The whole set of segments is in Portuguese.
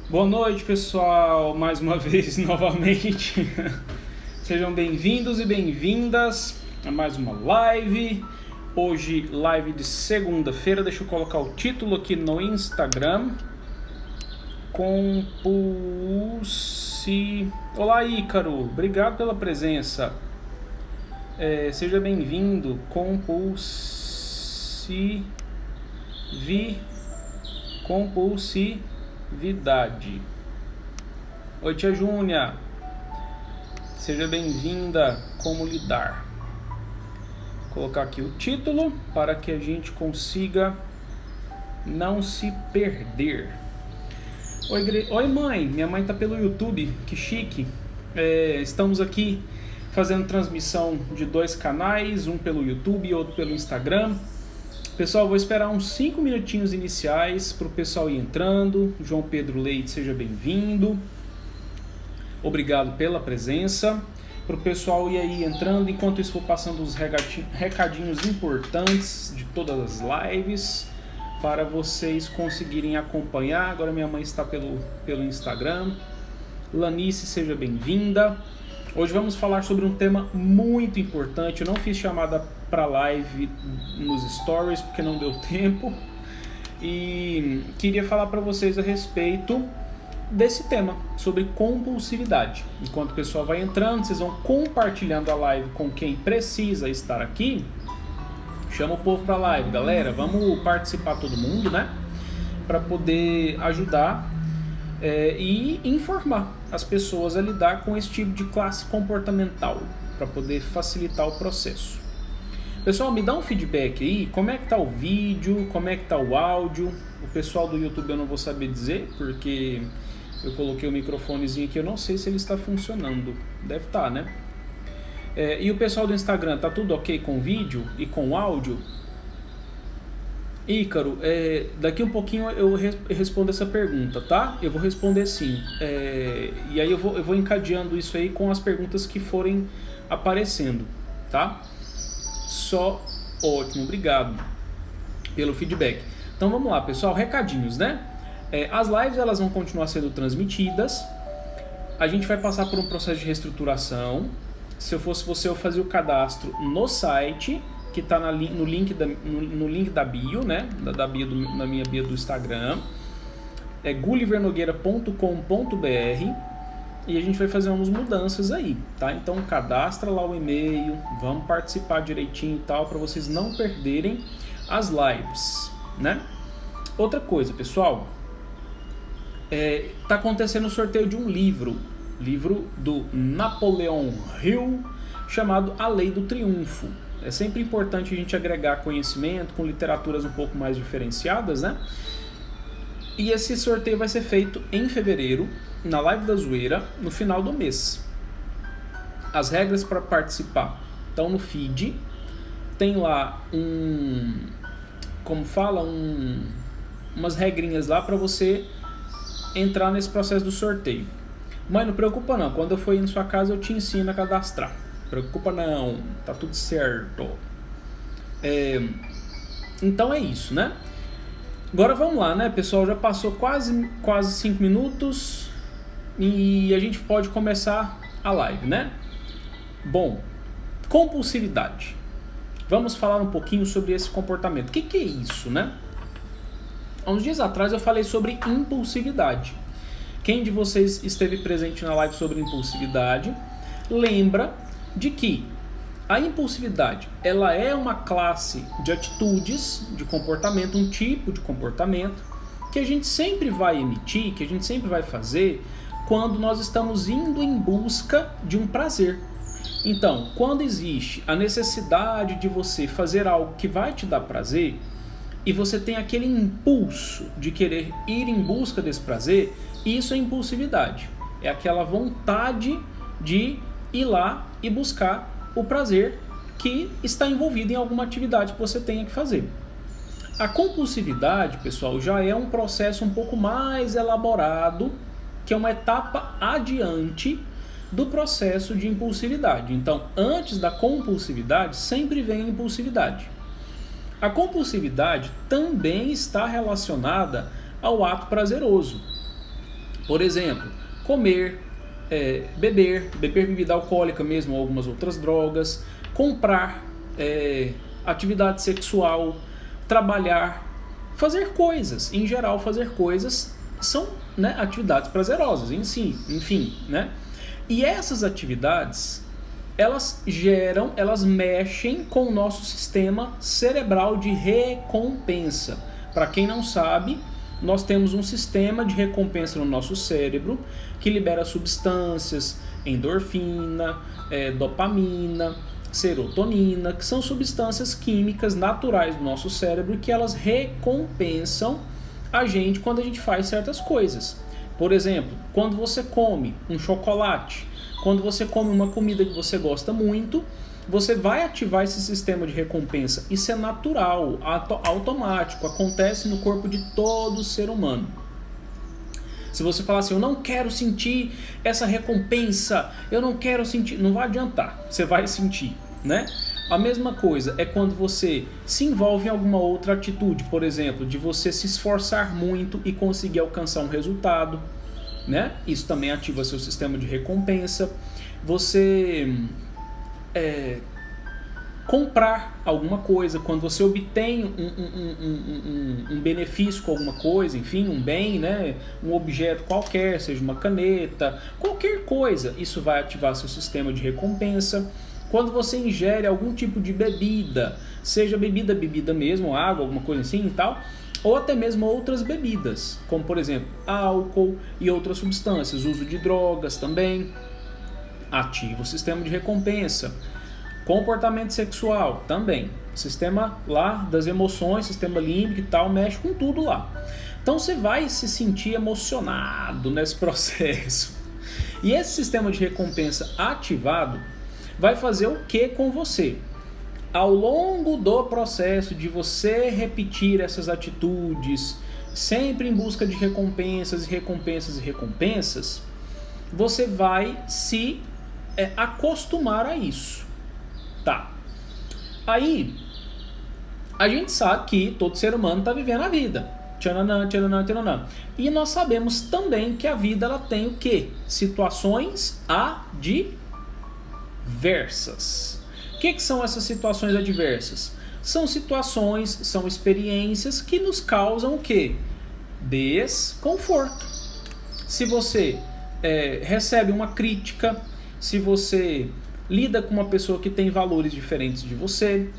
Boa noite, pessoal, mais uma vez, novamente. Sejam bem-vindos e bem-vindas a mais uma live. Hoje, live de segunda-feira. Deixa eu colocar o título aqui no Instagram. Olá, Ícaro. Obrigado pela presença. Seja bem-vindo. Compulsividade. Oi, tia Júnia. Seja bem-vinda. Como lidar? Vou colocar aqui o título para que a gente consiga não se perder. Oi, mãe. Minha mãe tá pelo YouTube. Que chique. Estamos aqui fazendo transmissão de 2 canais, um pelo YouTube e outro pelo Instagram. Pessoal, vou esperar uns 5 minutinhos iniciais para o pessoal ir entrando. João Pedro Leite, seja bem-vindo. Obrigado pela presença. Para o pessoal ir aí entrando, enquanto isso vou passando os recadinhos importantes de todas as lives para vocês conseguirem acompanhar. Agora minha mãe está pelo Instagram. Lanice, seja bem-vinda. Hoje vamos falar sobre um tema muito importante. Eu não fiz chamada para live nos stories porque não deu tempo. E queria falar para vocês a respeito desse tema, sobre compulsividade. Enquanto o pessoal vai entrando, vocês vão compartilhando a live com quem precisa estar aqui. Chama o povo para a live, galera. Vamos participar todo mundo, né? Para poder ajudar e informar as pessoas a lidar com esse tipo de classe comportamental, para poder facilitar o processo. Pessoal, me dá um feedback aí, como é que tá o vídeo, como é que tá o áudio. O pessoal do YouTube eu não vou saber dizer, porque eu coloquei o microfonezinho aqui, eu não sei se ele está funcionando. Deve estar, né? E o pessoal do Instagram, tá tudo ok com o vídeo e com o áudio? Ícaro, daqui um pouquinho eu respondo essa pergunta, tá? Eu vou responder sim. E aí eu vou encadeando isso aí com as perguntas que forem aparecendo, tá? Só ótimo, obrigado pelo feedback. Então vamos lá, pessoal, recadinhos, né? As lives elas vão continuar sendo transmitidas. A gente vai passar por um processo de reestruturação. Se eu fosse você, eu fazia o cadastro no site, que está no link da bio, né? Na minha bio do Instagram. É gullivernogueira.com.br. E a gente vai fazer umas mudanças aí, tá? Então cadastra lá o e-mail, vamos participar direitinho e tal, para vocês não perderem as lives, né? Outra coisa, pessoal, tá acontecendo o sorteio de um livro do Napoleon Hill, chamado A Lei do Triunfo. É sempre importante a gente agregar conhecimento com literaturas um pouco mais diferenciadas, né? E esse sorteio vai ser feito em fevereiro, na Live da Zoeira, no final do mês. As regras para participar estão no feed. Tem lá umas regrinhas lá para você entrar nesse processo do sorteio. Mãe, não preocupa não, quando eu for ir na sua casa eu te ensino a cadastrar. Preocupa não, tá tudo certo. Então é isso, né? Agora vamos lá, né, pessoal? Já passou quase 5 minutos e a gente pode começar a live, né? Bom, compulsividade. Vamos falar um pouquinho sobre esse comportamento. O que é isso, né? Há uns dias atrás eu falei sobre impulsividade. Quem de vocês esteve presente na live sobre impulsividade lembra de que a impulsividade, ela é uma classe de atitudes, de comportamento, um tipo de comportamento que a gente sempre vai emitir, que a gente sempre vai fazer quando nós estamos indo em busca de um prazer. Então, quando existe a necessidade de você fazer algo que vai te dar prazer e você tem aquele impulso de querer ir em busca desse prazer, isso é impulsividade. É aquela vontade de ir lá e buscar o prazer que está envolvido em alguma atividade que você tenha que fazer. A compulsividade, pessoal, já é um processo um pouco mais elaborado, que é uma etapa adiante do processo de impulsividade. Então, antes da compulsividade, sempre vem a impulsividade. A compulsividade também está relacionada ao ato prazeroso. Por exemplo, comer, beber bebida alcoólica mesmo, ou algumas outras drogas, comprar, atividade sexual, trabalhar, fazer coisas. Em geral, fazer coisas são, né, atividades prazerosas em si, enfim, né? E essas atividades, elas mexem com o nosso sistema cerebral de recompensa. Para quem não sabe, nós temos um sistema de recompensa no nosso cérebro que libera substâncias, endorfina, dopamina, serotonina, que são substâncias químicas naturais do nosso cérebro que elas recompensam a gente quando a gente faz certas coisas. Por exemplo, quando você come um chocolate, quando você come uma comida que você gosta muito, você vai ativar esse sistema de recompensa. Isso é natural, automático, acontece no corpo de todo ser humano. Se você falar assim, eu não quero sentir essa recompensa, eu não quero sentir, não vai adiantar, você vai sentir, né? A mesma coisa é quando você se envolve em alguma outra atitude, por exemplo, de você se esforçar muito e conseguir alcançar um resultado, né? Isso também ativa seu sistema de recompensa. Você comprar alguma coisa, quando você obtém um benefício com alguma coisa, enfim, um bem, né? Um objeto qualquer, seja uma caneta, qualquer coisa, isso vai ativar seu sistema de recompensa. Quando você ingere algum tipo de bebida, seja bebida mesmo, água, alguma coisa assim e tal, ou até mesmo outras bebidas, como por exemplo álcool e outras substâncias, uso de drogas também, ativa o sistema de recompensa. Comportamento sexual também, sistema lá das emoções, sistema límbico e tal, mexe com tudo lá. Então você vai se sentir emocionado nesse processo. E esse sistema de recompensa ativado vai fazer o que com você? Ao longo do processo de você repetir essas atitudes, sempre em busca de recompensas, você vai se acostumar a isso. Tá. Aí, a gente sabe que todo ser humano está vivendo a vida. Tchananã. E nós sabemos também que a vida ela tem o quê? Situações adversas. O que são essas situações adversas? São situações, são experiências que nos causam o quê? Desconforto. Se você recebe uma crítica, se você lida com uma pessoa que tem valores diferentes de você,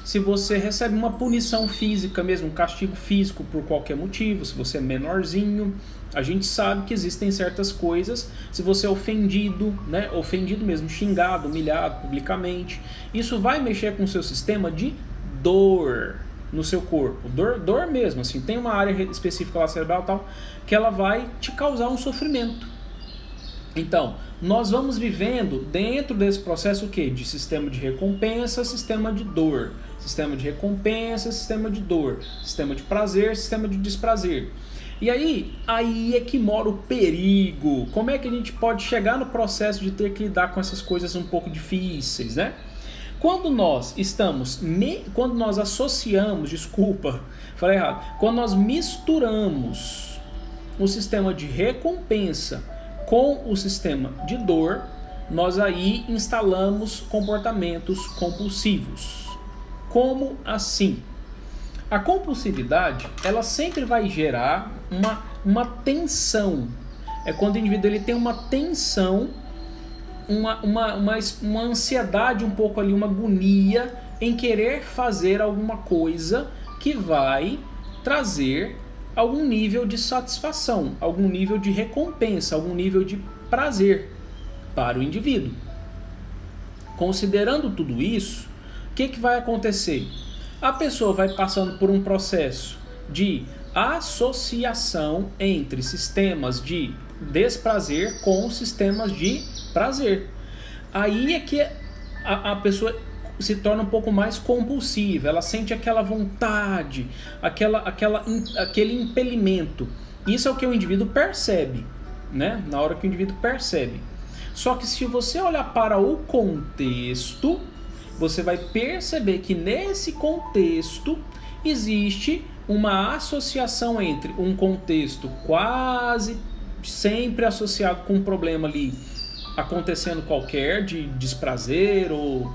se você recebe uma punição física mesmo, um castigo físico por qualquer motivo, se você é menorzinho, a gente sabe que existem certas coisas, se você é ofendido, né, ofendido mesmo, xingado, humilhado publicamente, isso vai mexer com o seu sistema de dor no seu corpo, dor mesmo, assim, tem uma área específica lá cerebral tal, que ela vai te causar um sofrimento. Então, nós vamos vivendo dentro desse processo o quê? De sistema de recompensa, sistema de dor. Sistema de recompensa, sistema de dor. Sistema de prazer, sistema de desprazer. E aí é que mora o perigo. Como é que a gente pode chegar no processo de ter que lidar com essas coisas um pouco difíceis, né? Quando nós misturamos o sistema de recompensa com o sistema de dor, nós aí instalamos comportamentos compulsivos. Como assim? A compulsividade, ela sempre vai gerar uma tensão. É quando o indivíduo ele tem uma tensão, uma ansiedade um pouco ali, uma agonia em querer fazer alguma coisa que vai trazer algum nível de satisfação, algum nível de recompensa, algum nível de prazer para o indivíduo. Considerando tudo isso, o que vai acontecer? A pessoa vai passando por um processo de associação entre sistemas de desprazer com sistemas de prazer. Aí é que a pessoa se torna um pouco mais compulsiva, ela sente aquela vontade, aquele impelimento. Isso é o que o indivíduo percebe, né? Na hora que o indivíduo percebe. Só que se você olhar para o contexto, você vai perceber que nesse contexto existe uma associação entre um contexto quase sempre associado com um problema ali acontecendo qualquer, de desprazer, ou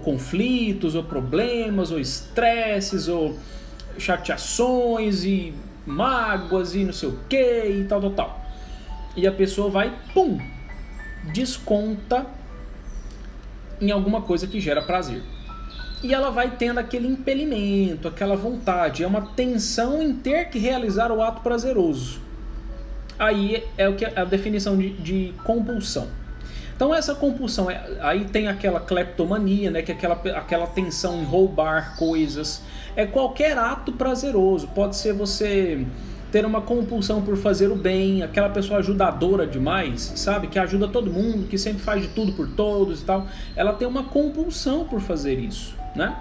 conflitos, ou problemas, ou estresses, ou chateações, e mágoas, e não sei o que, e tal. E a pessoa vai, pum, desconta em alguma coisa que gera prazer. E ela vai tendo aquele impelimento, aquela vontade, é uma tensão em ter que realizar o ato prazeroso. Aí é o que é a definição de compulsão. Então essa compulsão, aí tem aquela cleptomania, né, que é aquela tensão em roubar coisas. É qualquer ato prazeroso, pode ser você ter uma compulsão por fazer o bem, aquela pessoa ajudadora demais, sabe, que ajuda todo mundo, que sempre faz de tudo por todos e tal. Ela tem uma compulsão por fazer isso, né?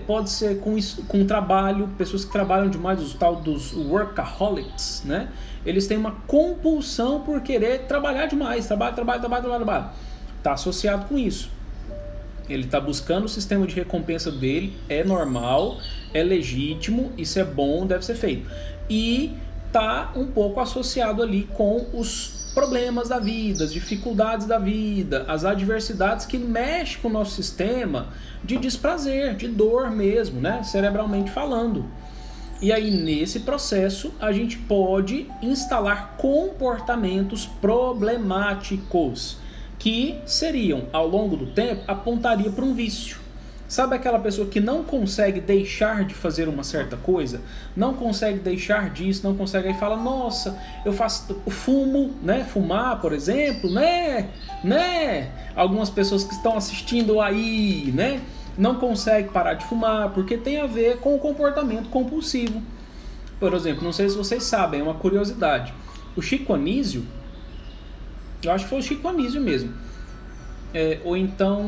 Pode ser com trabalho, pessoas que trabalham demais, os tal dos workaholics, né? Eles têm uma compulsão por querer trabalhar demais, trabalho. Está associado com isso. Ele está buscando o sistema de recompensa dele, é normal, é legítimo, isso é bom, deve ser feito. E está um pouco associado ali com os problemas da vida, as dificuldades da vida, as adversidades que mexem com o nosso sistema de desprazer, de dor mesmo, né? Cerebralmente falando. E aí, nesse processo, a gente pode instalar comportamentos problemáticos, que seriam, ao longo do tempo, apontaria para um vício. Sabe aquela pessoa que não consegue deixar de fazer uma certa coisa? Não consegue deixar disso, não consegue, aí fala, nossa, eu fumo, né? Fumar, por exemplo, né? Algumas pessoas que estão assistindo aí, né? Não consegue parar de fumar, porque tem a ver com o comportamento compulsivo. Por exemplo, não sei se vocês sabem, é uma curiosidade. O Chico Anísio, eu acho que foi o Chico Anísio mesmo, ou então,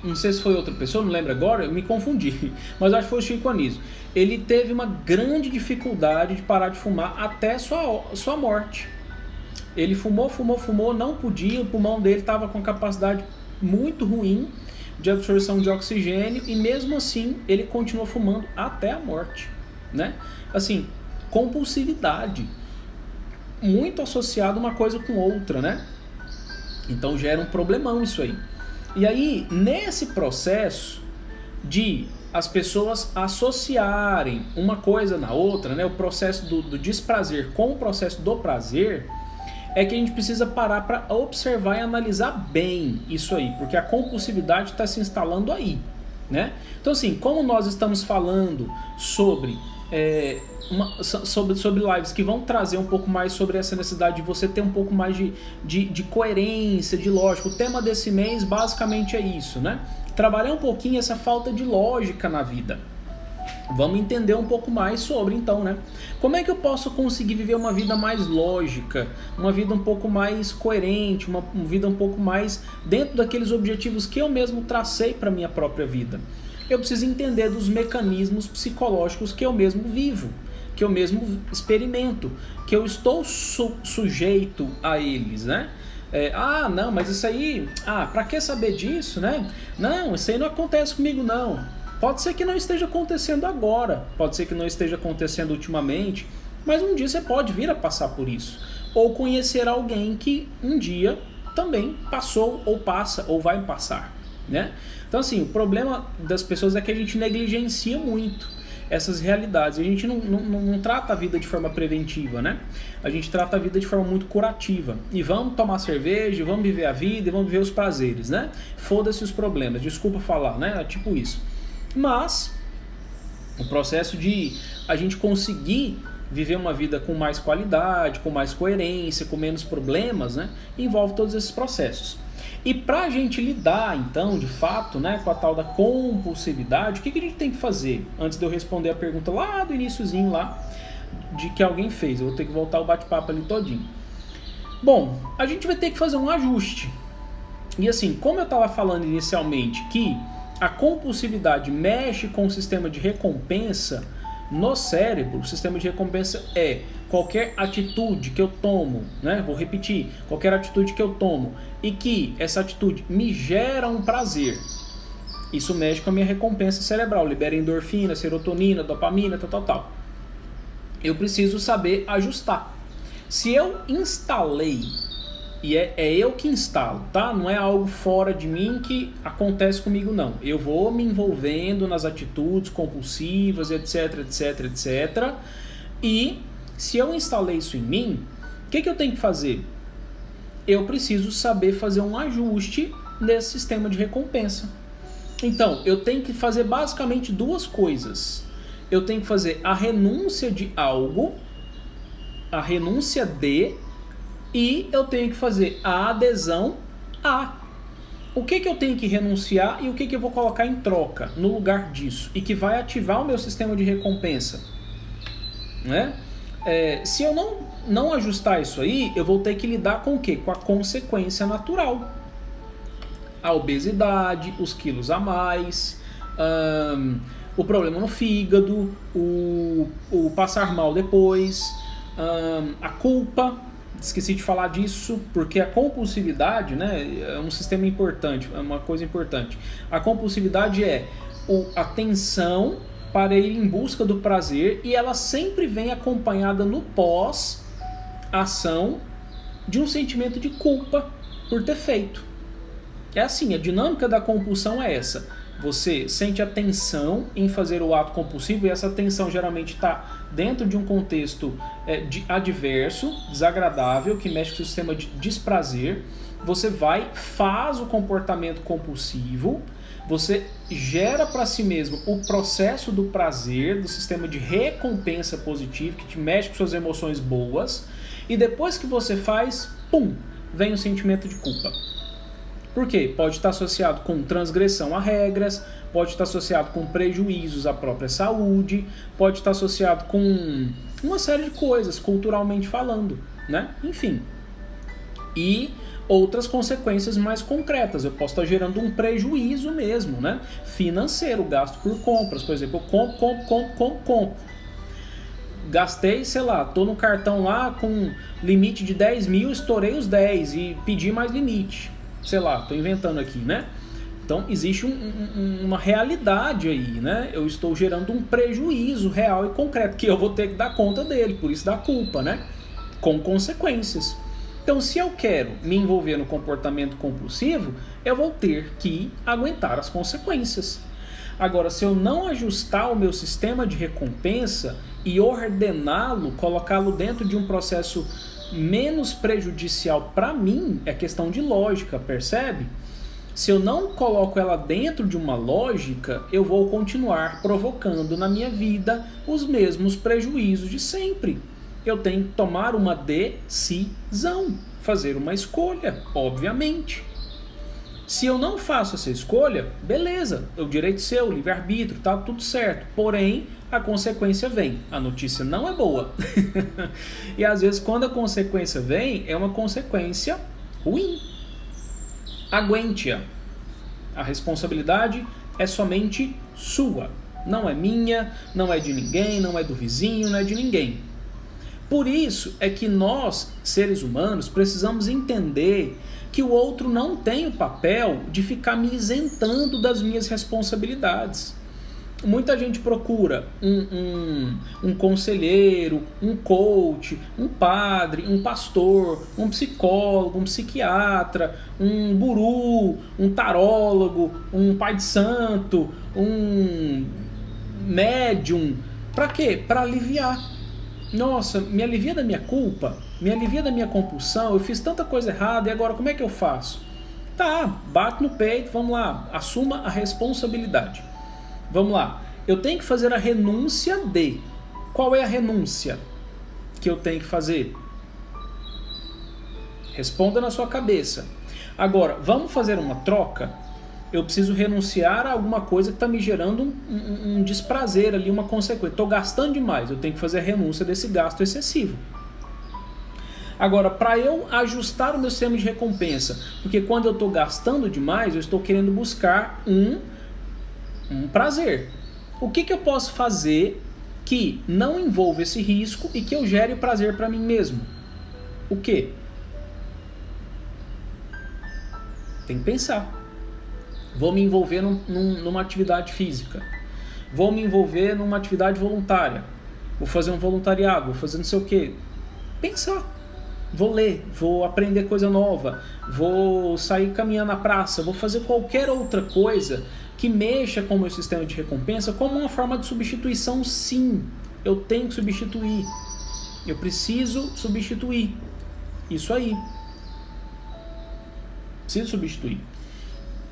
não sei se foi outra pessoa, não lembro agora, eu me confundi, mas acho que foi o Chico Anísio. Ele teve uma grande dificuldade de parar de fumar até sua morte. Ele fumou, não podia, o pulmão dele estava com capacidade muito ruim de absorção de oxigênio, e mesmo assim ele continuou fumando até a morte, né? Assim, compulsividade, muito associado uma coisa com outra, né? Então gera um problemão isso aí. E aí, nesse processo de as pessoas associarem uma coisa na outra, né? O processo do desprazer com o processo do prazer, é que a gente precisa parar para observar e analisar bem isso aí, porque a compulsividade está se instalando aí, né? Então assim, como nós estamos falando sobre lives que vão trazer um pouco mais sobre essa necessidade de você ter um pouco mais de coerência, de lógica, o tema desse mês basicamente é isso, né? Trabalhar um pouquinho essa falta de lógica na vida. Vamos entender um pouco mais sobre, então, né? Como é que eu posso conseguir viver uma vida mais lógica, uma vida um pouco mais coerente, uma vida um pouco mais dentro daqueles objetivos que eu mesmo tracei para a minha própria vida? Eu preciso entender dos mecanismos psicológicos que eu mesmo vivo, que eu mesmo experimento, que eu estou sujeito a eles, né? Não, mas isso aí, para que saber disso, né? Não, isso aí não acontece comigo, não. Pode ser que não esteja acontecendo agora, pode ser que não esteja acontecendo ultimamente, mas um dia você pode vir a passar por isso. Ou conhecer alguém que um dia também passou, ou passa, ou vai passar, né? Então assim, o problema das pessoas é que a gente negligencia muito essas realidades. A gente não trata a vida de forma preventiva, né? A gente trata a vida de forma muito curativa. E vamos tomar cerveja, vamos viver a vida e vamos viver os prazeres, né? Foda-se os problemas, desculpa falar, né? É tipo isso. Mas o processo de a gente conseguir viver uma vida com mais qualidade, com mais coerência, com menos problemas, né, envolve todos esses processos. E para a gente lidar, então, de fato, né, com a tal da compulsividade, o que a gente tem que fazer? Antes de eu responder a pergunta lá do iniciozinho lá, de que alguém fez, eu vou ter que voltar o bate-papo ali todinho. Bom, a gente vai ter que fazer um ajuste. E assim, como eu estava falando inicialmente que a compulsividade mexe com o sistema de recompensa no cérebro, o sistema de recompensa é qualquer atitude que eu tomo, né? Vou repetir, qualquer atitude que eu tomo e que essa atitude me gera um prazer, isso mexe com a minha recompensa cerebral, libera endorfina, serotonina, dopamina, tal. Eu preciso saber ajustar. Se eu instalei, e é eu que instalo, tá? Não é algo fora de mim que acontece comigo, não. Eu vou me envolvendo nas atitudes compulsivas, etc, etc, etc. E se eu instalei isso em mim, o que eu tenho que fazer? Eu preciso saber fazer um ajuste nesse sistema de recompensa. Então, eu tenho que fazer basicamente duas coisas. Eu tenho que fazer a renúncia de algo, a renúncia de, e eu tenho que fazer a adesão a. O que eu tenho que renunciar e o que eu vou colocar em troca no lugar disso e que vai ativar o meu sistema de recompensa, né? Se eu não ajustar isso aí, eu vou ter que lidar com o quê? Com a consequência natural. A obesidade, os quilos a mais, o problema no fígado, o passar mal depois, a culpa. Esqueci de falar disso, porque a compulsividade, né, é um sistema importante, é uma coisa importante. A compulsividade é a tensão para ir em busca do prazer, e ela sempre vem acompanhada no pós-ação de um sentimento de culpa por ter feito. É assim, a dinâmica da compulsão é essa. Você sente a tensão em fazer o ato compulsivo, e essa tensão geralmente está dentro de um contexto adverso, desagradável, que mexe com o sistema de desprazer. Você faz o comportamento compulsivo, você gera para si mesmo o processo do prazer, do sistema de recompensa positiva, que te mexe com suas emoções boas, e depois que você faz, vem o sentimento de culpa. Por quê? Pode estar associado com transgressão a regras, pode estar associado com prejuízos à própria saúde, pode estar associado com uma série de coisas, culturalmente falando, né? Enfim. E outras consequências mais concretas. Eu posso estar gerando um prejuízo mesmo, né? Financeiro, gasto por compras. Por exemplo, eu compro. Gastei, sei lá, tô no cartão lá com limite de 10 mil, estourei os 10 e pedi mais limite. Sei lá, tô inventando aqui, né? Então existe uma realidade aí, né? Eu estou gerando um prejuízo real e concreto, que eu vou ter que dar conta dele, por isso da culpa, né? Com consequências. Então, se eu quero me envolver no comportamento compulsivo, eu vou ter que aguentar as consequências. Agora, se eu não ajustar o meu sistema de recompensa e ordená-lo, colocá-lo dentro de um processo menos prejudicial para mim, é questão de lógica, percebe? Se eu não coloco ela dentro de uma lógica, eu vou continuar provocando na minha vida os mesmos prejuízos de sempre. Eu tenho que tomar uma decisão, fazer uma escolha, obviamente. Se eu não faço essa escolha, beleza, é o direito seu, livre-arbítrio, tá tudo certo. Porém, a consequência vem. A notícia não é boa. E às vezes, quando a consequência vem, é uma consequência ruim. Aguente-a. A responsabilidade é somente sua. Não é minha, não é de ninguém, não é do vizinho, não é de ninguém. Por isso é que nós, seres humanos, precisamos entender que o outro não tem o papel de ficar me isentando das minhas responsabilidades. Muita gente procura um conselheiro, um coach, um padre, um pastor, um psicólogo, um psiquiatra, um guru, um tarólogo, um pai de santo, um médium. Para quê? Para aliviar. Nossa, me alivia da minha culpa, me alivia da minha compulsão, eu fiz tanta coisa errada e agora como é que eu faço? Tá, bate no peito, vamos lá, assuma a responsabilidade. Vamos lá, eu tenho que fazer a renúncia de. Qual é a renúncia que eu tenho que fazer? Responda na sua cabeça. Agora, vamos fazer uma troca? Eu preciso renunciar a alguma coisa que está me gerando um desprazer ali, uma consequência. Estou gastando demais, eu tenho que fazer a renúncia desse gasto excessivo. Agora, para eu ajustar o meu sistema de recompensa, porque quando eu estou gastando demais, eu estou querendo buscar um prazer. O que eu posso fazer que não envolva esse risco e que eu gere prazer para mim mesmo? O quê? Tem que pensar. Vou me envolver numa atividade física. Vou me envolver numa atividade voluntária. Vou fazer um voluntariado, vou fazer não sei o quê. Pensar. vou ler, vou aprender coisa nova, vou sair caminhando na praça, vou fazer qualquer outra coisa que mexa com o meu sistema de recompensa como uma forma de substituição. Sim, eu tenho que substituir, eu preciso substituir, isso aí, preciso substituir.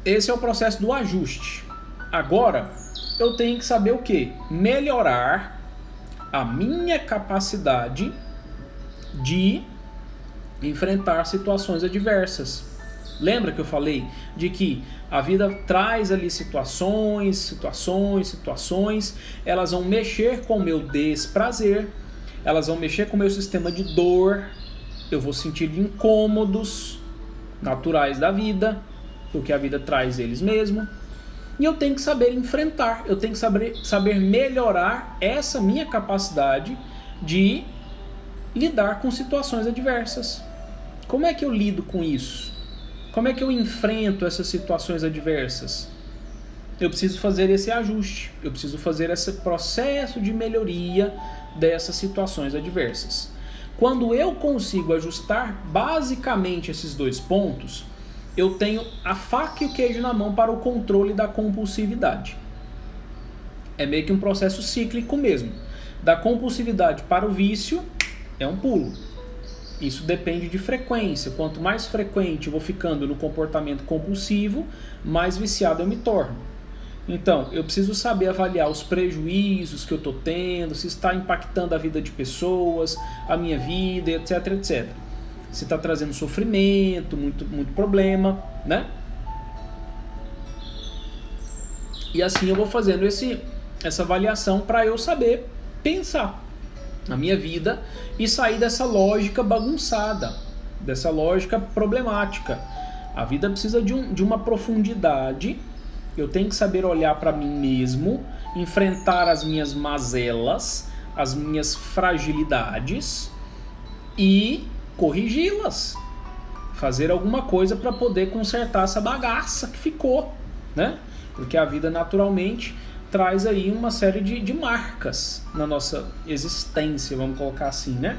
Esse é o processo do ajuste. Agora, eu tenho que saber o quê? Melhorar a minha capacidade de enfrentar situações adversas. Lembra que eu falei de que a vida traz ali situações, elas vão mexer com o meu desprazer, elas vão mexer com o meu sistema de dor, eu vou sentir incômodos naturais da vida, porque a vida traz eles mesmo, e eu tenho que saber enfrentar, eu tenho que saber melhorar essa minha capacidade de lidar com situações adversas. Como é que eu lido com isso? Como é que eu enfrento essas situações adversas? Eu preciso fazer esse ajuste, eu preciso fazer esse processo de melhoria dessas situações adversas. Quando eu consigo ajustar basicamente esses dois pontos, eu tenho a faca e o queijo na mão para o controle da compulsividade. É meio que um processo cíclico mesmo. Da compulsividade para o vício é um pulo. Isso depende de frequência. Quanto mais frequente eu vou ficando no comportamento compulsivo, mais viciado eu me torno. Então, eu preciso saber avaliar os prejuízos que eu estou tendo, se está impactando a vida de pessoas, a minha vida, etc, etc. Se está trazendo sofrimento, muito problema, né? E assim eu vou fazendo essa avaliação para eu saber pensar na minha vida e sair dessa lógica bagunçada, dessa lógica problemática. A vida precisa de uma profundidade. Eu tenho que saber olhar para mim mesmo, enfrentar as minhas mazelas, as minhas fragilidades e corrigi-las. Fazer alguma coisa para poder consertar essa bagaça que ficou, né? Porque a vida naturalmente traz aí uma série de marcas na nossa existência, vamos colocar assim, né?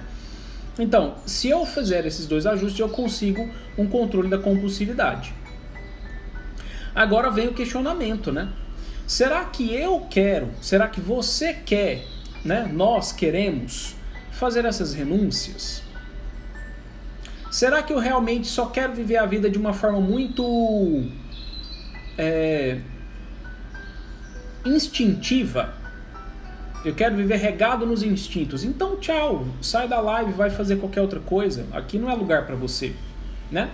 Então, se eu fizer esses dois ajustes, eu consigo um controle da compulsividade. Agora vem o questionamento, né? Será que eu quero, será que você quer, né? Nós queremos fazer essas renúncias? Será que eu realmente só quero viver a vida de uma forma muito instintiva? Eu quero viver regado nos instintos. Então tchau, sai da live, vai fazer qualquer outra coisa. Aqui não é lugar para você, né?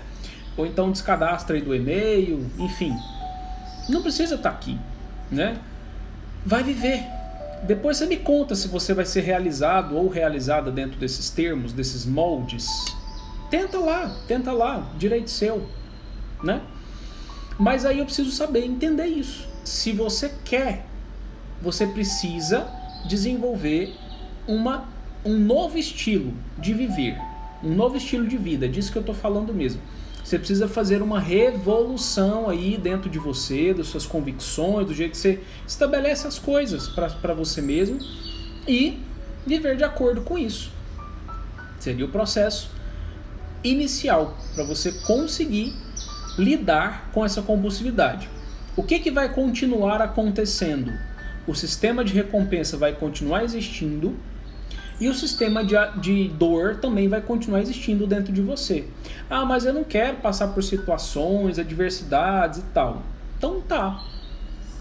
Ou então descadastra aí do e-mail, enfim. Não precisa estar aqui, né? Vai viver. Depois você me conta se você vai ser realizado ou realizada dentro desses termos, desses moldes. Tenta lá, direito seu, né? Mas aí eu preciso saber entender isso. Se você quer, você precisa desenvolver um novo estilo de viver, um novo estilo de vida, disso que eu estou falando mesmo. Você precisa fazer uma revolução aí dentro de você, das suas convicções, do jeito que você estabelece as coisas para você mesmo e viver de acordo com isso. Seria o processo inicial para você conseguir lidar com essa compulsividade. O que vai continuar acontecendo? O sistema de recompensa vai continuar existindo e o sistema de dor também vai continuar existindo dentro de você. Ah, mas eu não quero passar por situações, adversidades e tal. Então tá.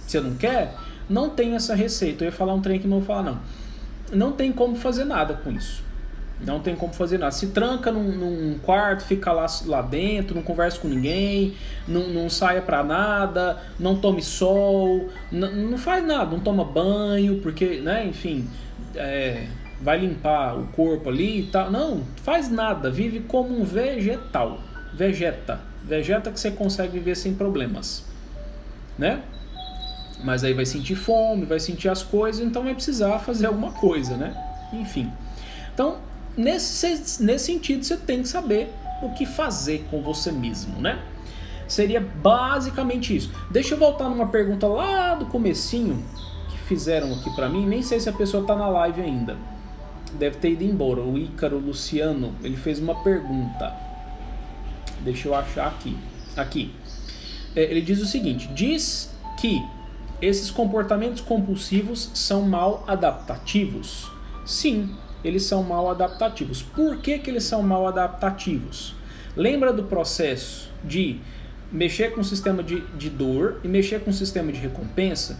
Você não quer? Não tem essa receita. Eu ia falar um trem que não vou falar não. Não tem como fazer nada com isso. Não tem como fazer nada. Se tranca num quarto, fica lá dentro, não conversa com ninguém, não saia pra nada, não tome sol, não faz nada, não toma banho, porque, né, enfim, vai limpar o corpo ali e tal. Não, faz nada, vive como um vegetal. Vegeta que você consegue viver sem problemas, né? Mas aí vai sentir fome, vai sentir as coisas, então vai precisar fazer alguma coisa, né? Enfim. Então, nesse sentido, você tem que saber o que fazer com você mesmo, né? Seria basicamente isso. Deixa eu voltar numa pergunta lá do comecinho que fizeram aqui pra mim. Nem sei se a pessoa tá na live ainda. deve ter ido embora. O Ícaro Luciano, ele fez uma pergunta. Deixa eu achar aqui. Ele diz o seguinte: diz que esses comportamentos compulsivos são mal adaptativos. Sim, eles são mal adaptativos. Por que eles são mal adaptativos? Lembra do processo de mexer com o sistema de dor e mexer com o sistema de recompensa?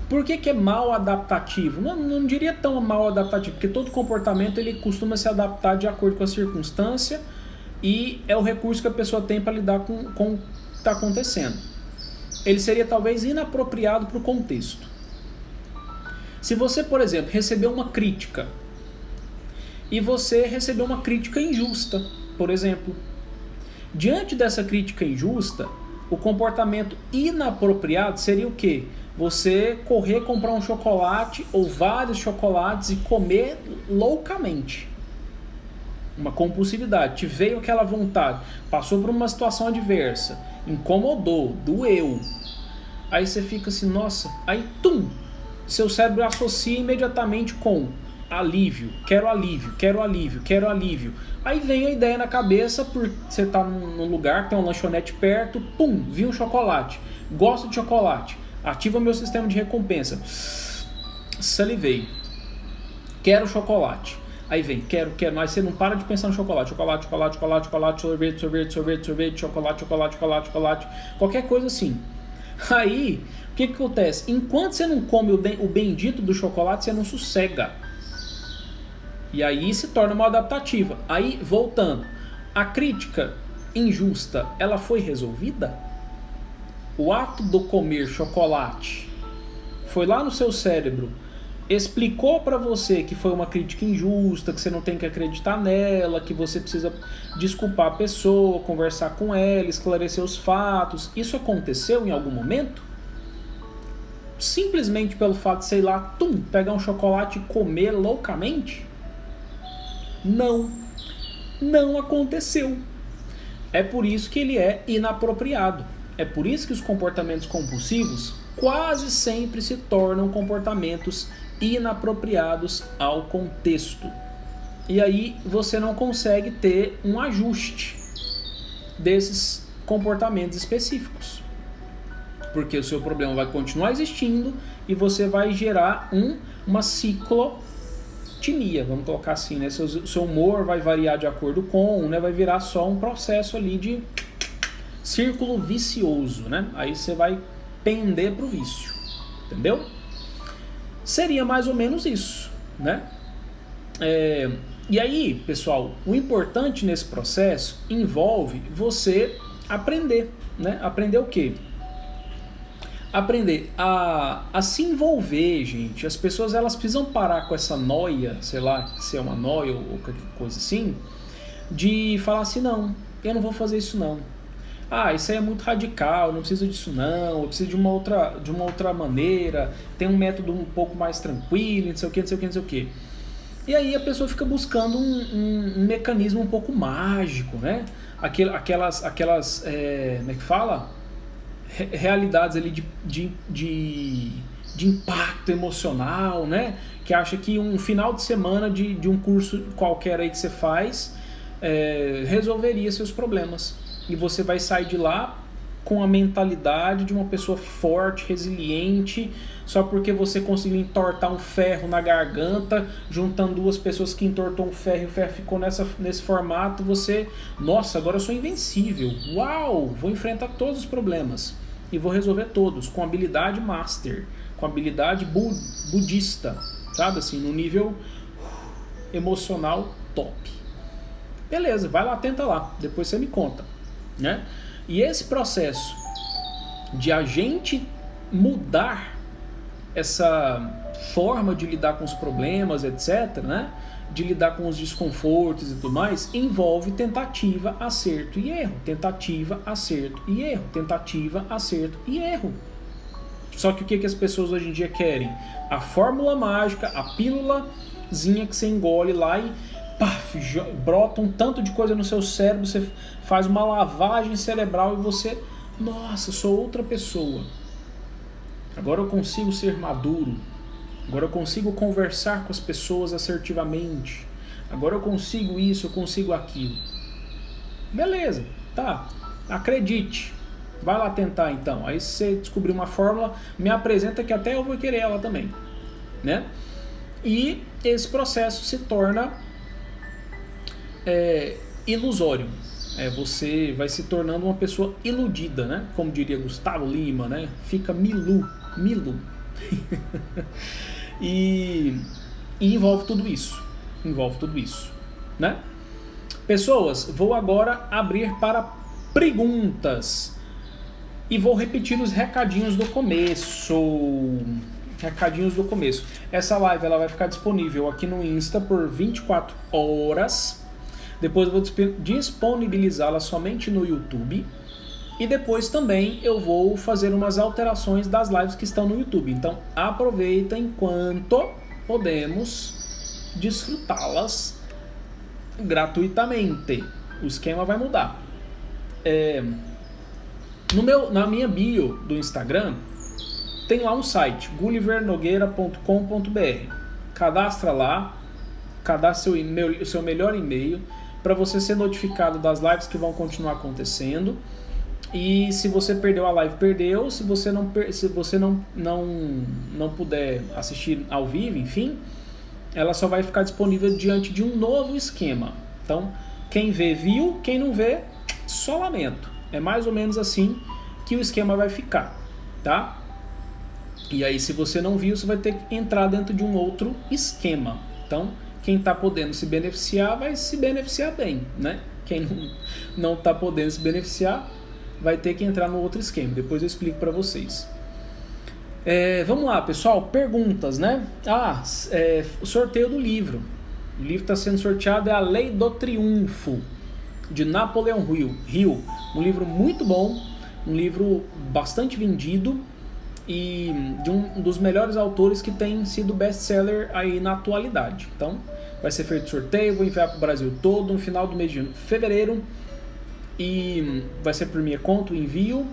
Por que é mal adaptativo? Não diria tão mal adaptativo, porque todo comportamento ele costuma se adaptar de acordo com a circunstância e é o recurso que a pessoa tem para lidar com o que está acontecendo. Ele seria talvez inapropriado para o contexto. Se você, por exemplo, recebeu uma crítica e você recebeu uma crítica injusta, por exemplo, diante dessa crítica injusta, o comportamento inapropriado seria o quê? Você correr, comprar um chocolate ou vários chocolates e comer loucamente. Uma compulsividade, te veio aquela vontade, passou por uma situação adversa, incomodou, doeu. Aí você fica assim, nossa, aí seu cérebro associa imediatamente com alívio, quero alívio, quero alívio, quero alívio. Aí vem a ideia na cabeça, porque você está num lugar, tem uma lanchonete perto, vi um chocolate, gosto de chocolate, ativa meu sistema de recompensa, salivei, quero chocolate. Aí vem, quero, mas você não para de pensar no chocolate, sorvete, chocolate, qualquer coisa assim. Aí, o que acontece? Enquanto você não come o bendito do chocolate, você não sossega. E aí se torna uma adaptativa. Aí, voltando, a crítica injusta, ela foi resolvida? O ato do comer chocolate foi lá no seu cérebro, explicou para você que foi uma crítica injusta, que você não tem que acreditar nela, que você precisa desculpar a pessoa, conversar com ela, esclarecer os fatos. Isso aconteceu em algum momento? Simplesmente pelo fato de, sei lá, pegar um chocolate e comer loucamente? Não aconteceu. É por isso que ele é inapropriado. É por isso que os comportamentos compulsivos quase sempre se tornam comportamentos inapropriados ao contexto. E aí você não consegue ter um ajuste desses comportamentos específicos. Porque o seu problema vai continuar existindo e você vai gerar uma ciclotimia, vamos colocar assim, né? Seu humor vai variar de acordo com, né? Vai virar só um processo ali de círculo vicioso, né? Aí você vai pender para o vício, entendeu? Seria mais ou menos isso, né? E aí, pessoal, o importante nesse processo envolve você aprender, né? Aprender o quê? Aprender a se envolver, gente. As pessoas, elas precisam parar com essa noia, sei lá, se é uma noia ou qualquer coisa assim, de falar assim, não, eu não vou fazer isso não. Isso aí é muito radical, eu não preciso disso não, eu preciso de uma outra maneira, tem um método um pouco mais tranquilo, não sei o que. E aí a pessoa fica buscando um mecanismo um pouco mágico, né? Aquelas como é que fala? Realidades ali de impacto emocional, né? Que acha que um final de semana de um curso qualquer aí que você faz resolveria seus problemas. E você vai sair de lá com a mentalidade de uma pessoa forte, resiliente, só porque você conseguiu entortar um ferro na garganta, juntando duas pessoas que entortou um ferro e o ferro ficou nesse formato, nossa, agora eu sou invencível, uau, vou enfrentar todos os problemas e vou resolver todos, com habilidade master, com habilidade budista, sabe assim, no nível emocional top. Beleza, vai lá, tenta lá, depois você me conta, né? E esse processo de a gente mudar essa forma de lidar com os problemas, etc., né? De lidar com os desconfortos e tudo mais, envolve tentativa, acerto e erro. Tentativa, acerto e erro. Tentativa, acerto e erro. Só que o que as pessoas hoje em dia querem? A fórmula mágica, a pílulazinha que você engole lá e brota um tanto de coisa no seu cérebro, você faz uma lavagem cerebral e você, nossa, sou outra pessoa. Agora eu consigo ser maduro. Agora eu consigo conversar com as pessoas assertivamente. Agora eu consigo isso, eu consigo aquilo. Beleza, tá. Acredite. Vai lá tentar então. Aí se você descobrir uma fórmula, me apresenta que até eu vou querer ela também, né? E esse processo se torna ilusório. Você vai se tornando uma pessoa iludida, né? Como diria Gustavo Lima, né? Fica milu. e envolve tudo isso. Né? Pessoas, vou agora abrir para perguntas. E vou repetir os recadinhos do começo. Essa live ela vai ficar disponível aqui no Insta por 24 horas. Depois eu vou disponibilizá-la somente no YouTube. E depois também eu vou fazer umas alterações das lives que estão no YouTube. Então aproveita enquanto podemos desfrutá-las gratuitamente. O esquema vai mudar. Na minha bio do Instagram tem lá um site, gullivernogueira.com.br. Cadastra lá, cadastra o seu melhor e-mail para você ser notificado das lives que vão continuar acontecendo. E se você perdeu a live, perdeu. Se você não puder assistir ao vivo, enfim, ela só vai ficar disponível diante de um novo esquema. Então, quem vê, viu. Quem não vê, só lamento. É mais ou menos assim que o esquema vai ficar, tá? E aí, se você não viu, você vai ter que entrar dentro de um outro esquema. Então, quem está podendo se beneficiar, vai se beneficiar bem, né? Quem não está podendo se beneficiar, vai ter que entrar no outro esquema. Depois eu explico para vocês. Vamos lá, pessoal. Perguntas, né? O sorteio do livro. O livro está sendo sorteado, é A Lei do Triunfo, de Napoleão Hill. Um livro muito bom, um livro bastante vendido e de um dos melhores autores que tem sido best-seller aí na atualidade. Então, vai ser feito sorteio, vou enviar para o Brasil todo no final do mês de fevereiro e vai ser por minha conta o envio.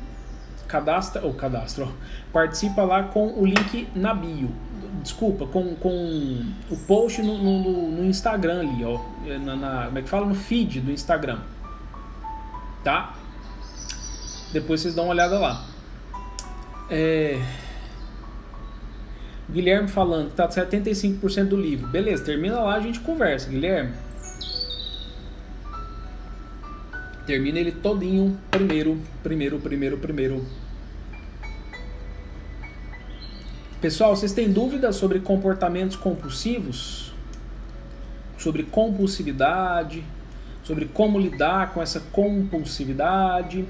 Participa lá com o link na bio. Desculpa, com o post no Instagram ali, ó. Como é que fala? No feed do Instagram. Tá? Depois vocês dão uma olhada lá. Guilherme falando que tá 75% do livro. Beleza, termina lá, a gente conversa, Guilherme. Termina ele todinho primeiro. Pessoal, vocês têm dúvidas sobre comportamentos compulsivos? Sobre compulsividade? Sobre como lidar com essa compulsividade?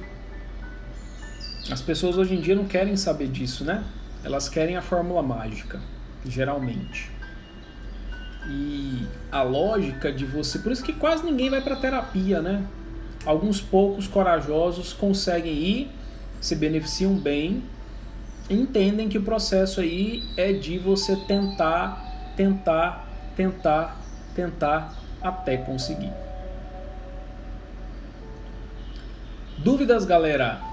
As pessoas hoje em dia não querem saber disso, né? Elas querem a fórmula mágica, geralmente. E a lógica de você... Por isso que quase ninguém vai para terapia, né? Alguns poucos corajosos conseguem ir, se beneficiam bem, entendem que o processo aí é de você tentar até conseguir. Dúvidas, galera?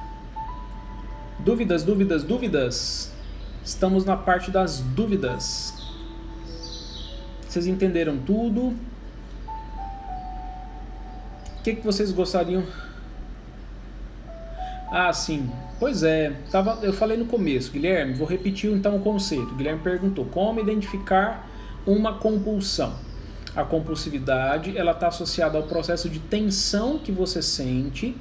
Dúvidas? Estamos na parte das dúvidas. Vocês entenderam tudo? O que vocês gostariam? Sim. Pois é. Eu falei no começo, Guilherme. Vou repetir então o conceito. O Guilherme perguntou como identificar uma compulsão. A compulsividade ela está associada ao processo de tensão que você sente.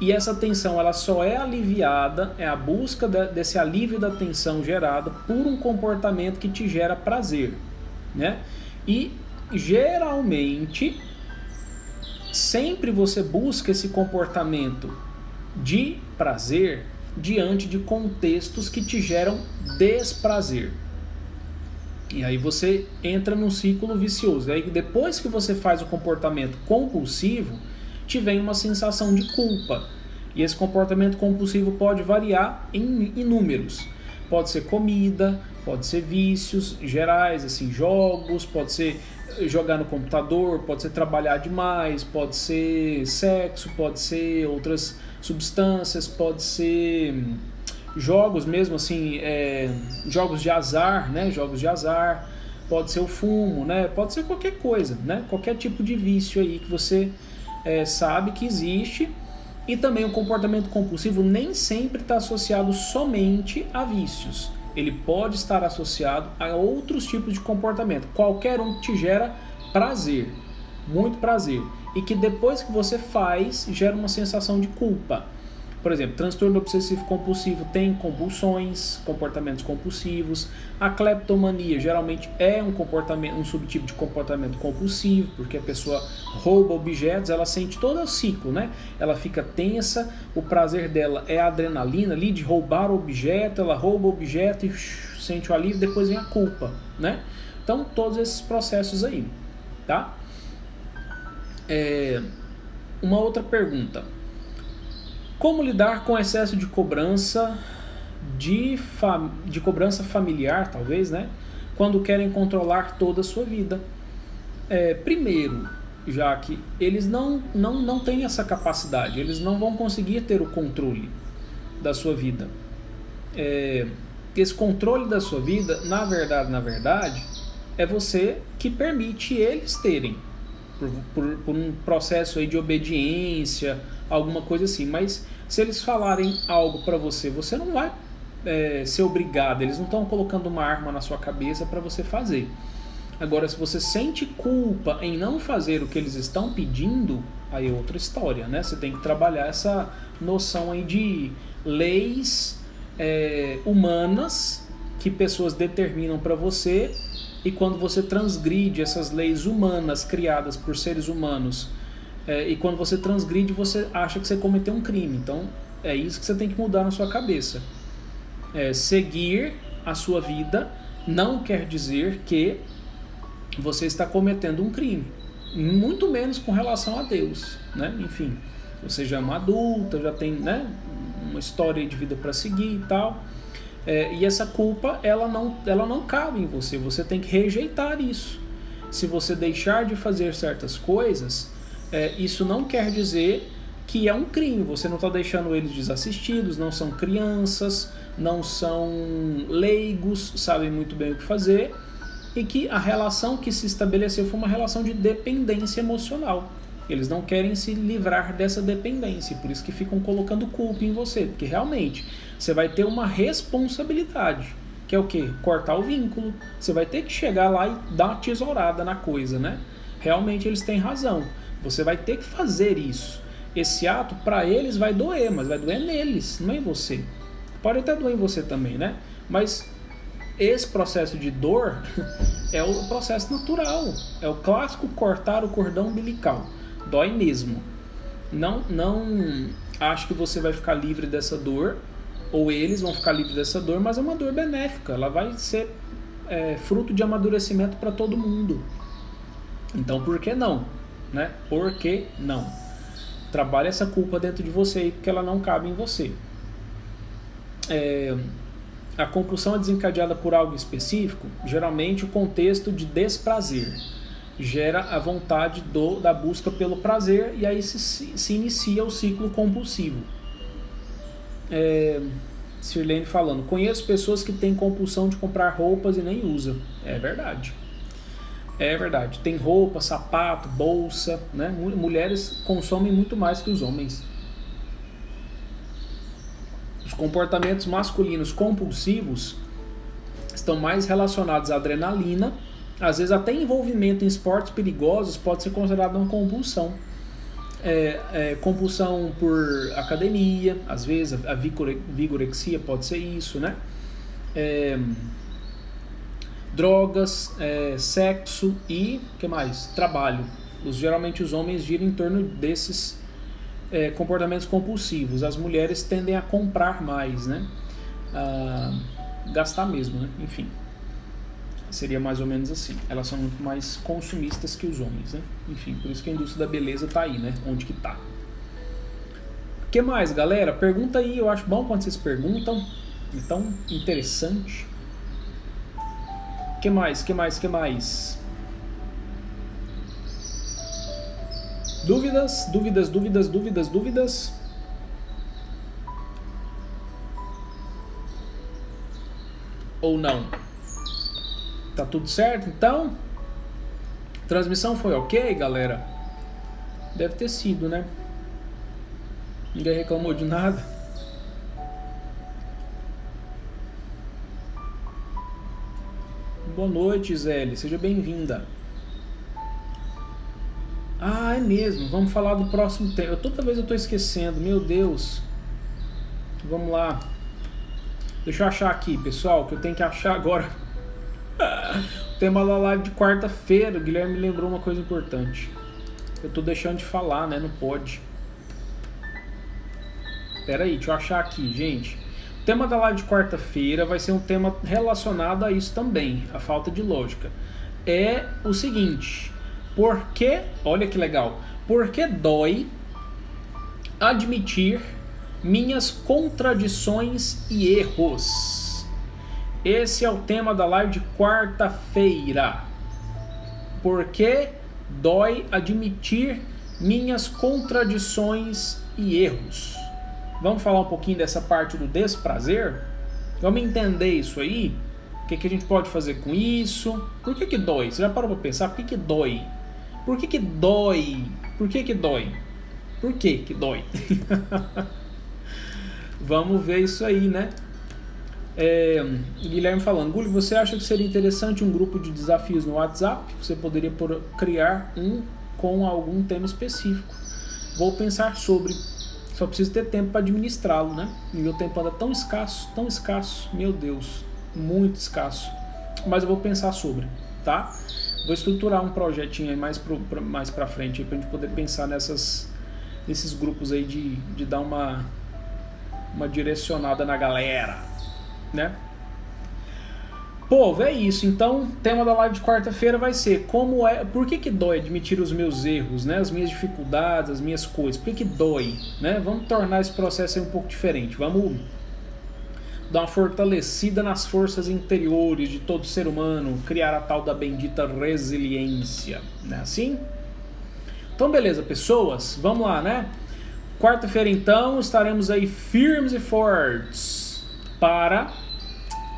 E essa tensão ela só é aliviada, é a busca desse alívio da tensão gerada por um comportamento que te gera prazer, né? E geralmente sempre você busca esse comportamento de prazer diante de contextos que te geram desprazer. E aí você entra num ciclo vicioso. Aí depois que você faz o comportamento compulsivo, te vem uma sensação de culpa. E esse comportamento compulsivo pode variar em inúmeros. Pode ser comida, pode ser vícios gerais, assim, jogos, pode ser jogar no computador, pode ser trabalhar demais, pode ser sexo, pode ser outras substâncias, pode ser jogos mesmo assim, jogos de azar, né? Jogos de azar, pode ser o fumo, né? Pode ser qualquer coisa, né? Qualquer tipo de vício aí que você sabe que existe. E também o comportamento compulsivo nem sempre está associado somente a vícios. Ele pode estar associado a outros tipos de comportamento. Qualquer um que te gera prazer, muito prazer. E que depois que você faz, gera uma sensação de culpa. Por exemplo, transtorno obsessivo compulsivo tem compulsões, comportamentos compulsivos. A cleptomania geralmente é um subtipo de comportamento compulsivo, porque a pessoa rouba objetos, ela sente todo o ciclo, né? Ela fica tensa, o prazer dela é a adrenalina ali de roubar o objeto, ela rouba o objeto e sente o alívio, depois vem a culpa, né? Então, todos esses processos aí, tá? Uma outra pergunta. Como lidar com excesso de cobrança, de cobrança familiar, talvez, né? Quando querem controlar toda a sua vida? Primeiro, já que eles não têm essa capacidade, eles não vão conseguir ter o controle da sua vida. Esse controle da sua vida, na verdade, é você que permite eles terem, por um processo aí de obediência, alguma coisa assim. Mas se eles falarem algo para você, você não vai ser obrigado. Eles não estão colocando uma arma na sua cabeça para você fazer. Agora, se você sente culpa em não fazer o que eles estão pedindo, aí é outra história, né? Você tem que trabalhar essa noção aí de leis humanas que pessoas determinam para você, e quando você transgride essas leis humanas criadas por seres humanos, e quando você transgride, você acha que você cometeu um crime. Então, é isso que você tem que mudar na sua cabeça. Seguir a sua vida não quer dizer que você está cometendo um crime, muito menos com relação a Deus, né? Enfim, você já é uma adulta, já tem, né, uma história de vida para seguir e tal, e essa culpa ela não cabe em você. Você tem que rejeitar isso. Se você deixar de fazer certas coisas, isso não quer dizer que é um crime. Você não está deixando eles desassistidos, não são crianças, não são leigos, sabem muito bem o que fazer, e que a relação que se estabeleceu foi uma relação de dependência emocional. Eles não querem se livrar dessa dependência, por isso que ficam colocando culpa em você, porque realmente você vai ter uma responsabilidade, que é o quê? Cortar o vínculo. Você vai ter que chegar lá e dar uma tesourada na coisa, né? Realmente eles têm razão. Você vai ter que fazer isso. Esse ato, para eles, vai doer, mas vai doer neles, não é em você. Pode até doer em você também, né? Mas esse processo de dor é o processo natural. É o clássico cortar o cordão umbilical. Dói mesmo. Não acho que você vai ficar livre dessa dor, ou eles vão ficar livres dessa dor, mas é uma dor benéfica. Ela vai ser fruto de amadurecimento para todo mundo. Então, por que não? Né? Por que não? Trabalhe essa culpa dentro de você aí, porque ela não cabe em você. A compulsão é desencadeada por algo específico, geralmente o contexto de desprazer gera a vontade da busca pelo prazer, e aí se inicia o ciclo compulsivo. Sirlene falando, conheço pessoas que têm compulsão de comprar roupas e nem usam. É verdade. Tem roupa, sapato, bolsa, né? Mulheres consomem muito mais que os homens. Os comportamentos masculinos compulsivos estão mais relacionados à adrenalina. Às vezes até envolvimento em esportes perigosos pode ser considerado uma compulsão. Compulsão por academia, às vezes a vigorexia pode ser isso, né? Drogas, sexo e que mais? Trabalho. Geralmente os homens giram em torno desses comportamentos compulsivos. As mulheres tendem a comprar mais, né? Gastar mesmo, né? Enfim, seria mais ou menos assim. Elas são muito mais consumistas que os homens, né? Enfim, por isso que a indústria da beleza tá aí, né? Onde que tá. O que mais, galera? Pergunta aí, eu acho bom quando vocês perguntam. Então, interessante. Que mais? Dúvidas? ou não? Tá tudo certo, então? Transmissão foi ok, galera? Deve ter sido, né? Ninguém reclamou de nada. Boa noite, Zélia. Seja bem-vinda. Ah, é mesmo. Vamos falar do próximo tema. Toda vez eu tô esquecendo. Meu Deus. Vamos lá. Deixa eu achar aqui, pessoal, que eu tenho que achar agora. O tema da live de quarta-feira. O Guilherme me lembrou uma coisa importante. Eu tô deixando de falar, né? Não pode. Pera aí, deixa eu achar aqui, gente. O tema da live de quarta-feira vai ser um tema relacionado a isso também, a falta de lógica. É o seguinte: por que, olha que legal, por que dói admitir minhas contradições e erros? Esse é o tema da live de quarta-feira. Por que dói admitir minhas contradições e erros? Vamos falar um pouquinho dessa parte do desprazer? Vamos entender isso aí? O que a gente pode fazer com isso? Por que dói? Você já parou para pensar? Por que dói? Por que dói? Por que dói? Por que dói? Vamos ver isso aí, né? Guilherme falando: Gulli, você acha que seria interessante um grupo de desafios no WhatsApp? Você poderia criar um com algum tema específico. Vou pensar sobre. Só preciso ter tempo para administrá-lo, né? E meu tempo anda tão escasso, meu Deus, muito escasso. Mas eu vou pensar sobre, tá? Vou estruturar um projetinho aí mais pra frente, aí, pra gente poder pensar nesses grupos aí de dar uma direcionada na galera, né? Povo, é isso. Então, o tema da live de quarta-feira vai ser por que dói admitir os meus erros, né? As minhas dificuldades, as minhas coisas. Por que dói, né? Vamos tornar esse processo aí um pouco diferente. Vamos dar uma fortalecida nas forças interiores de todo ser humano, criar a tal da bendita resiliência, né? Assim? Então, beleza, pessoas, vamos lá, né? Quarta-feira, então, estaremos aí firmes e fortes para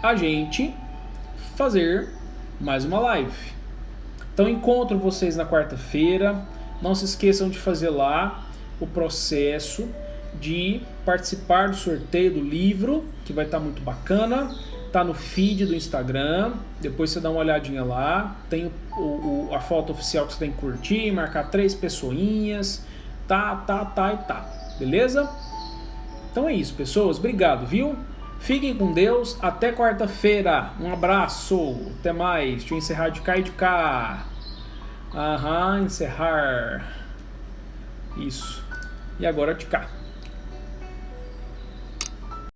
a gente fazer mais uma live. Então, encontro vocês na quarta-feira. Não se esqueçam de fazer lá o processo de participar do sorteio do livro, que vai estar muito bacana. Tá no feed do Instagram, depois você dá uma olhadinha lá. Tem a foto oficial que você tem que curtir, marcar 3 pessoinhas. Tá. Beleza? Então é isso, pessoas. Obrigado, viu? Fiquem com Deus. Até quarta-feira. Um abraço. Até mais. Deixa eu encerrar de cá e de cá. Encerrar. Isso. E agora de cá.